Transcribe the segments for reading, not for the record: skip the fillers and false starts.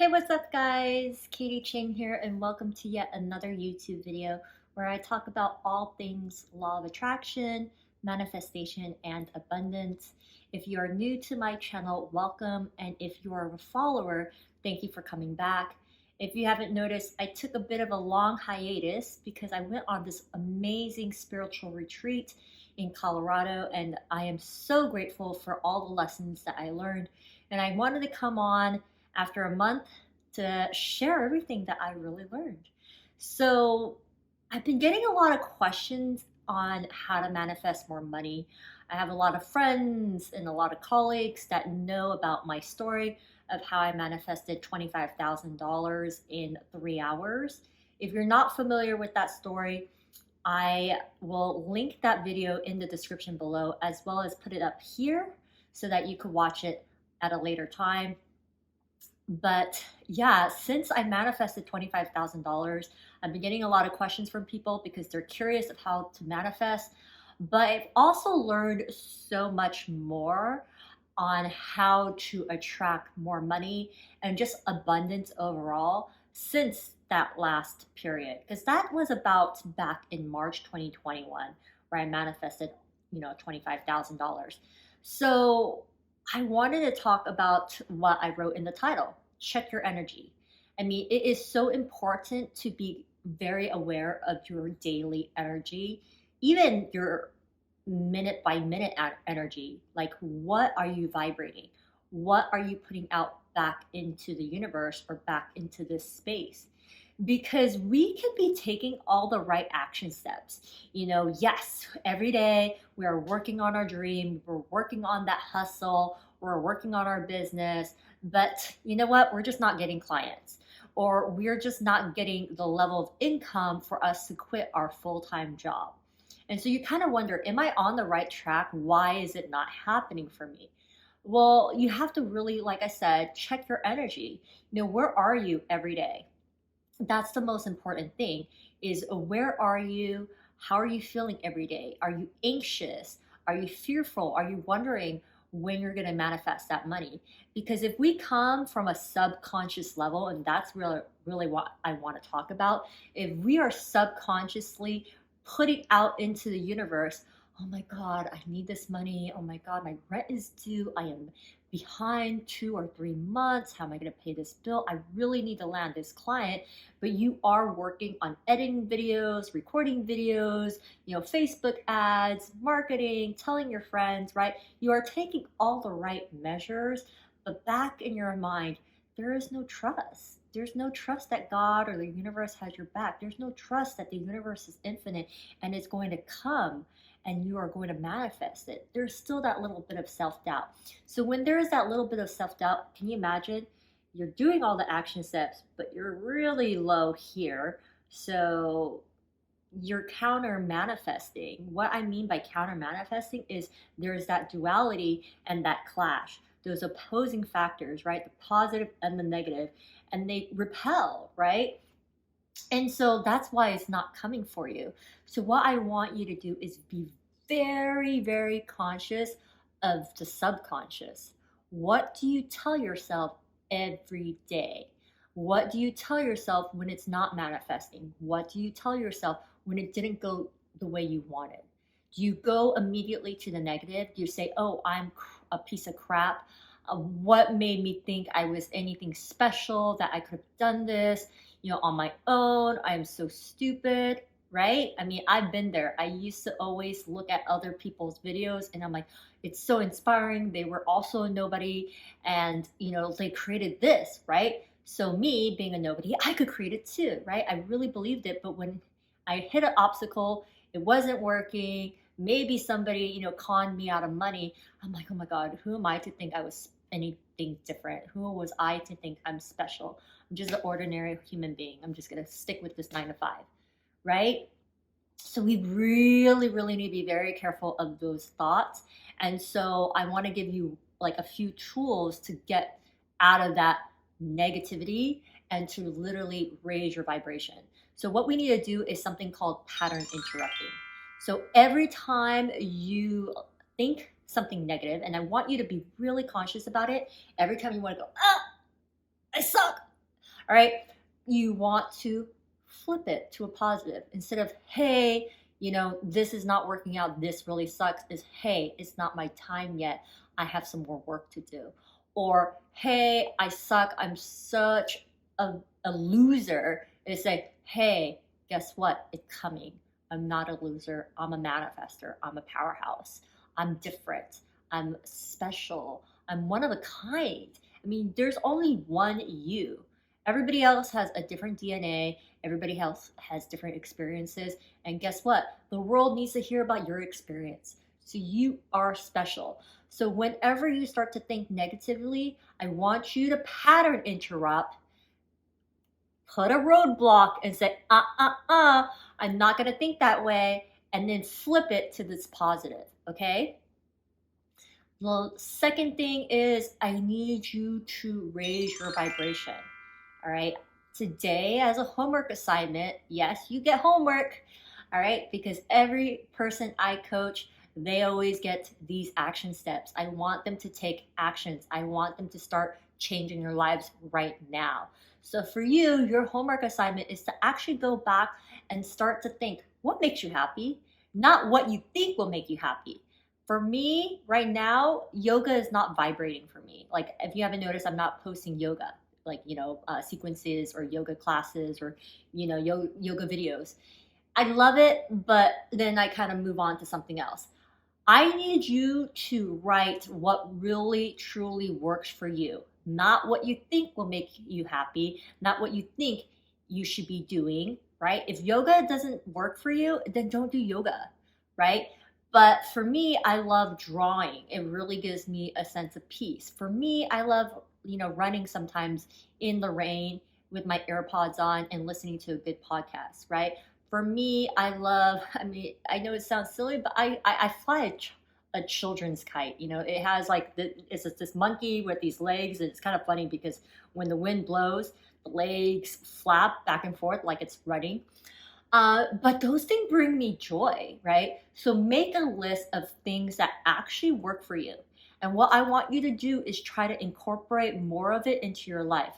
Hey, what's up guys? Katy Chang here and welcome to yet another YouTube video where I talk about all things law of attraction, manifestation, and abundance. If you are new to my channel, welcome, and if you are a follower, thank you for coming back. If you haven't noticed, I took a bit of a long hiatus because I went on this amazing spiritual retreat in Colorado, and I am so grateful for all the lessons that I learned. And I wanted to come on after a month to share everything that I really learned. So I've been getting a lot of questions on how to manifest more money. I have a lot of friends and a lot of colleagues that know about my story of how I manifested $25,000 in 3 hours. If you're not familiar with that story, I will link that video in the description below as well as put it up here so that you could watch it at a later time. But yeah, since I manifested $25,000, I've been getting a lot of questions from people because they're curious of how to manifest. But I've also learned so much more on how to attract more money and just abundance overall since that last period. Because that was about back in March 2021 where I manifested, $25,000. So I wanted to talk about what I wrote in the title, check your energy. I mean, it is so important to be very aware of your daily energy, even your minute by minute energy. Like, what are you vibrating? What are you putting out back into the universe or back into this space? Because we can be taking all the right action steps. Yes, every day we are working on our dream, we're working on that hustle, we're working on our business, but you know what? We're just not getting clients, or we're just not getting the level of income for us to quit our full-time job. And so you kind of wonder, am I on the right track? Why is it not happening for me? Well, you have to really, like I said, check your energy. Where are you every day? That's the most important thing, is where are you? How are you feeling every day? Are you anxious? Are you fearful? Are you wondering when you're going to manifest that money? Because if we come from a subconscious level, and that's really what I want to talk about, if we are subconsciously putting out into the universe, oh my God, I need this money. Oh my God, my rent is due. I am behind 2 or 3 months. How am I going to pay this bill? I really need to land this client. But you are working on editing videos, recording videos, Facebook ads, marketing, telling your friends, right? You are taking all the right measures, but back in your mind, there is no trust. There's no trust that God or the universe has your back. There's no trust that the universe is infinite and it's going to come and you are going to manifest it. There's still that little bit of self-doubt. So when there is that little bit of self-doubt, can you imagine? You're doing all the action steps, but you're really low here. So you're counter manifesting. What I mean by counter manifesting is there's that duality and that clash, those opposing factors, right? The positive and the negative, and they repel, right? And so that's why it's not coming for you. So what I want you to do is be very, very conscious of the subconscious. What do you tell yourself every day? What do you tell yourself when it's not manifesting? What do you tell yourself when it didn't go the way you wanted? Do you go immediately to the negative? Do you say, oh, I'm a piece of crap? What made me think I was anything special, that I could have done this, on my own? I am so stupid, right? I mean, I've been there. I used to always look at other people's videos and I'm like, it's so inspiring. They were also a nobody and, they created this, right? So me being a nobody, I could create it too, right? I really believed it. But when I hit an obstacle, it wasn't working. Maybe somebody, conned me out of money. I'm like, oh my God, who am I to think I was anything different? Who was I to think I'm special? I'm just an ordinary human being. I'm just going to stick with this 9 to 5, right? So we really, really need to be very careful of those thoughts. And so I want to give you like a few tools to get out of that negativity and to literally raise your vibration. So what we need to do is something called pattern interrupting. So every time you think something negative, and I want you to be really conscious about it, every time you want to go, ah, I suck, All right. You want to flip it to a positive instead of, hey, this is not working out. This really sucks. Is, hey, it's not my time yet. I have some more work to do. Or, hey, I suck. I'm such a loser. Is say, hey, guess what? It's coming. I'm not a loser. I'm a manifester. I'm a powerhouse. I'm different. I'm special. I'm one of a kind. I mean, there's only one you. Everybody else has a different DNA. Everybody else has different experiences. And guess what? The world needs to hear about your experience. So you are special. So whenever you start to think negatively, I want you to pattern interrupt, put a roadblock and say, I'm not going to think that way. And then flip it to this positive. Okay. The second thing is I need you to raise your vibration. All right. Today, as a homework assignment, yes, you get homework. All right. Because every person I coach, they always get these action steps. I want them to take actions. I want them to start changing their lives right now. So for you, your homework assignment is to actually go back and start to think, what makes you happy? Not what you think will make you happy. For me, right now, yoga is not vibrating for me. Like, if you haven't noticed, I'm not posting yoga, like, sequences or yoga classes or, yoga videos. I love it, but then I kind of move on to something else. I need you to write what really, truly works for you, not what you think will make you happy, not what you think you should be doing, right? If yoga doesn't work for you, then don't do yoga, right? But for me, I love drawing. It really gives me a sense of peace. For me, I love, running sometimes in the rain with my AirPods on and listening to a good podcast, right? For me, I I know it sounds silly, but I fly a children's kite. It has like, it's just this monkey with these legs. And it's kind of funny because when the wind blows, the legs flap back and forth like it's running. But those things bring me joy, right? So make a list of things that actually work for you. And what I want you to do is try to incorporate more of it into your life.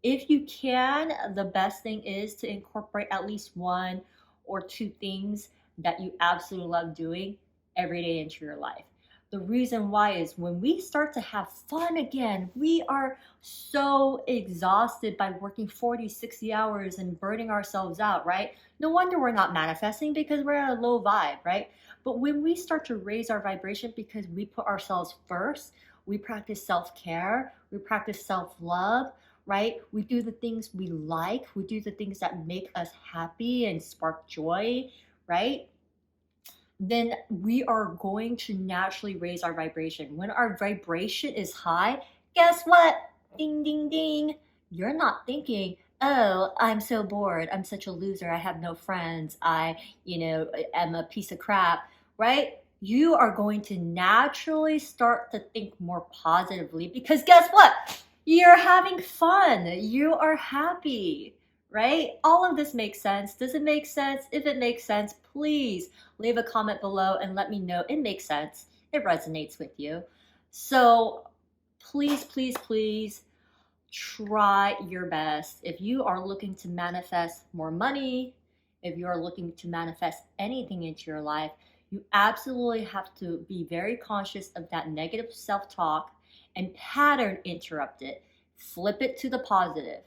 If you can, the best thing is to incorporate at least one or two things that you absolutely love doing every day into your life. The reason why is when we start to have fun again, we are so exhausted by working 40, 60 hours and burning ourselves out, right? No wonder we're not manifesting because we're at a low vibe, right? But when we start to raise our vibration because we put ourselves first, we practice self-care, we practice self-love, right? We do the things we like, we do the things that make us happy and spark joy, right? Then we are going to naturally raise our vibration. When our vibration is high, guess what? Ding, ding, ding. You're not thinking, oh, I'm so bored. I'm such a loser. I have no friends. I, am a piece of crap, right? You are going to naturally start to think more positively because guess what? You're having fun. You are happy, right? All of this makes sense. Does it make sense? If it makes sense, please leave a comment below and let me know it makes sense. It resonates with you. So please, please, please try your best. If you are looking to manifest more money, if you are looking to manifest anything into your life, you absolutely have to be very conscious of that negative self-talk and pattern interrupt it. Flip it to the positive.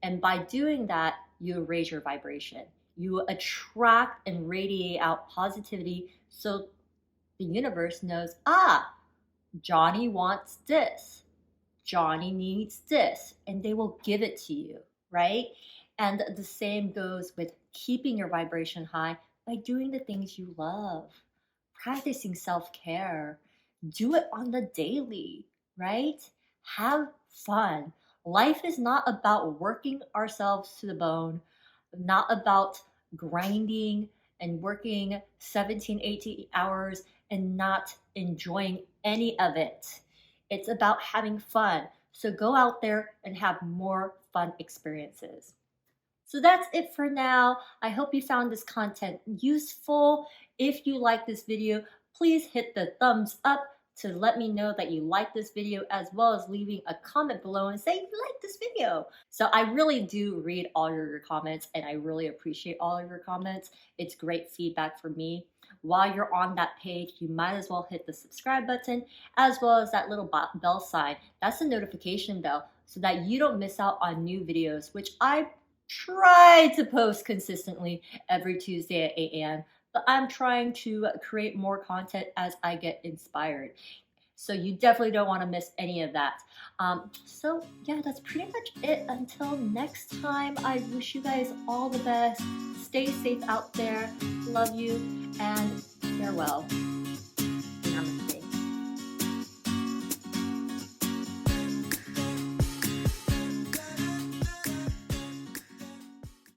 And by doing that, you raise your vibration. You attract and radiate out positivity so the universe knows, Johnny wants this. Johnny needs this. And they will give it to you, right? And the same goes with keeping your vibration high by doing the things you love, practicing self-care. Do it on the daily, right? Have fun. Life is not about working ourselves to the bone, not about grinding and working 17, 18 hours and not enjoying any of it. It's about having fun. So go out there and have more fun experiences. So that's it for now. I hope you found this content useful. If you like this video, please hit the thumbs up, to let me know that you like this video, as well as leaving a comment below and say you like this video. So I really do read all your comments, and I really appreciate all of your comments. It's great feedback for me. While you're on that page, you might as well hit the subscribe button, as well as that little bell sign. That's the notification bell, so that you don't miss out on new videos, which I try to post consistently every Tuesday at 8 a.m. But I'm trying to create more content as I get inspired. So you definitely don't want to miss any of that. So yeah, that's pretty much it. Until next time, I wish you guys all the best. Stay safe out there. Love you, and farewell. Namaste.